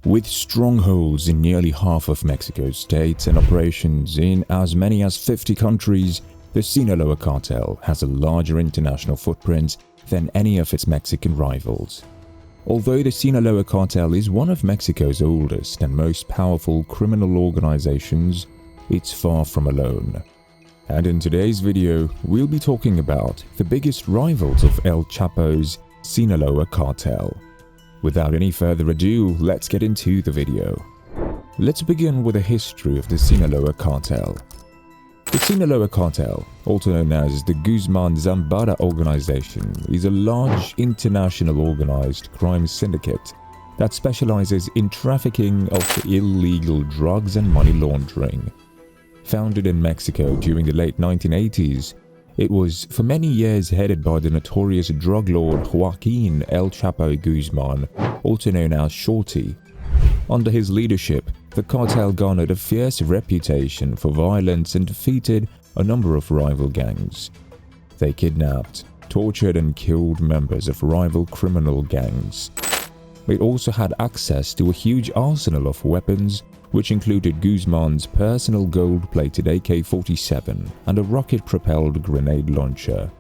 With strongholds in nearly half of Mexico's states and operations in as many as 50 countries, the Sinaloa cartel has a larger international footprint than any of its Mexican rivals. Although the Sinaloa cartel is one of Mexico's oldest and most powerful criminal organizations, it's far from alone. And in today's video, we'll be talking about the biggest rivals of El Chapo's Sinaloa cartel. Without any further ado, let's get into the video. Let's begin with a history of the Sinaloa cartel. The Sinaloa cartel, also known as the Guzman-Zambada organization, is a large international organized crime syndicate that specializes in trafficking of illegal drugs and money laundering. Founded in Mexico during the late 1980s, it was for many years headed by the notorious drug lord Joaquin El Chapo Guzman, also known as Shorty. Under his leadership, the cartel garnered a fierce reputation for violence and defeated a number of rival gangs. They kidnapped, tortured and killed members of rival criminal gangs. It also had access to a huge arsenal of weapons, which included Guzman's personal gold-plated AK-47 and a rocket-propelled grenade launcher.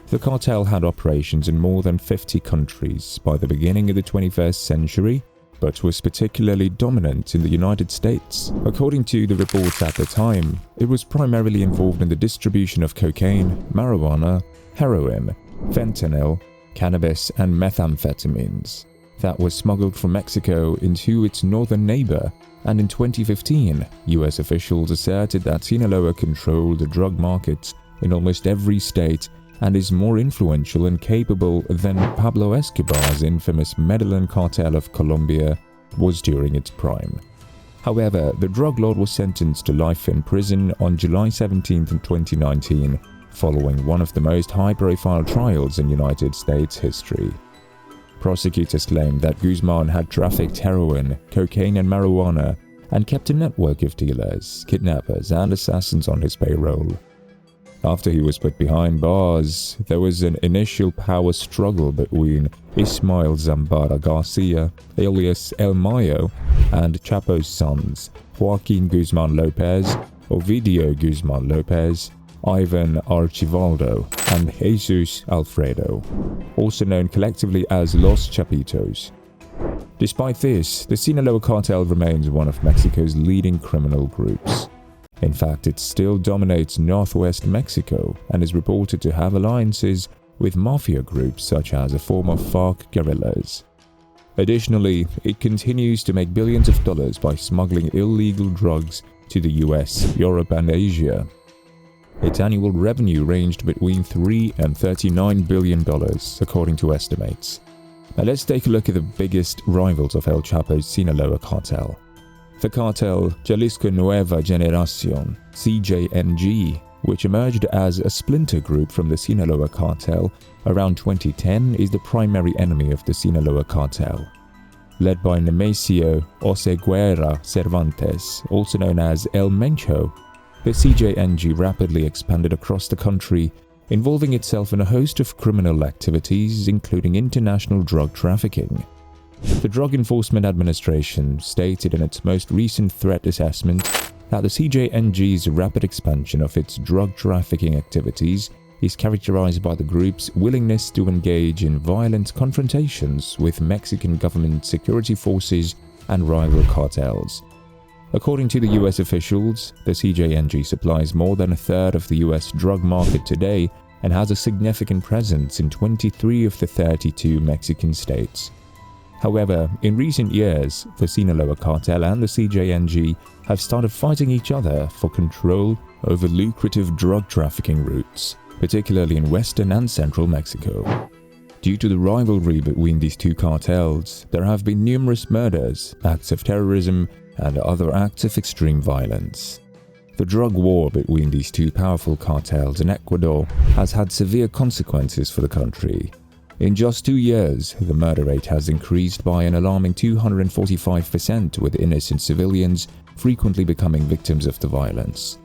The cartel had operations in more than 50 countries by the beginning of the 21st century, but was particularly dominant in the United States. According to the reports at the time, it was primarily involved in the distribution of cocaine, marijuana, heroin, fentanyl, cannabis, and methamphetamines that was smuggled from Mexico into its northern neighbor, and in 2015, US officials asserted that Sinaloa controlled the drug markets in almost every state and is more influential and capable than Pablo Escobar's infamous Medellin cartel of Colombia was during its prime. However, the drug lord was sentenced to life in prison on July 17, 2019, following one of the most high-profile trials in United States history. Prosecutors claimed that Guzman had trafficked heroin, cocaine and marijuana and kept a network of dealers, kidnappers and assassins on his payroll. After he was put behind bars, there was an initial power struggle between Ismael Zambada Garcia, alias El Mayo, and Chapo's sons, Joaquin Guzman Lopez, Ovidio Guzman Lopez, Ivan Archivaldo, and Jesus Alfredo, also known collectively as Los Chapitos. Despite this, the Sinaloa cartel remains one of Mexico's leading criminal groups. In fact, it still dominates northwest Mexico and is reported to have alliances with mafia groups such as the former FARC guerrillas. Additionally, it continues to make billions of dollars by smuggling illegal drugs to the US, Europe, and Asia. Its annual revenue ranged between $3 and $39 billion, according to estimates. Now let's take a look at the biggest rivals of El Chapo's Sinaloa cartel. The cartel Jalisco Nueva Generación, CJNG, which emerged as a splinter group from the Sinaloa cartel around 2010, is the primary enemy of the Sinaloa cartel. Led by Nemesio Oseguera Cervantes, also known as El Mencho, the CJNG rapidly expanded across the country, involving itself in a host of criminal activities, including international drug trafficking. The Drug Enforcement Administration stated in its most recent threat assessment that the CJNG's rapid expansion of its drug trafficking activities is characterized by the group's willingness to engage in violent confrontations with Mexican government security forces and rival cartels. According to the US officials, the CJNG supplies more than a third of the US drug market today and has a significant presence in 23 of the 32 Mexican states. However, in recent years, the Sinaloa cartel and the CJNG have started fighting each other for control over lucrative drug trafficking routes, particularly in western and central Mexico. Due to the rivalry between these two cartels, there have been numerous murders, acts of terrorism, and other acts of extreme violence. The drug war between these two powerful cartels in Ecuador has had severe consequences for the country. In just 2 years, the murder rate has increased by an alarming 245%, with innocent civilians frequently becoming victims of the violence.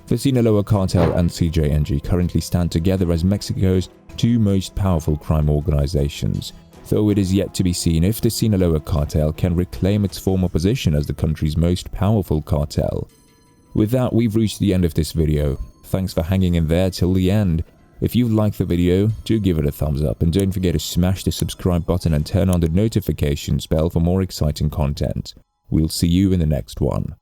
The Sinaloa cartel and CJNG currently stand together as Mexico's two most powerful crime organizations, though it is yet to be seen if the Sinaloa cartel can reclaim its former position as the country's most powerful cartel. With that, we've reached the end of this video. Thanks for hanging in there till the end. If you liked the video, do give it a thumbs up and don't forget to smash the subscribe button and turn on the notifications bell for more exciting content. We'll see you in the next one.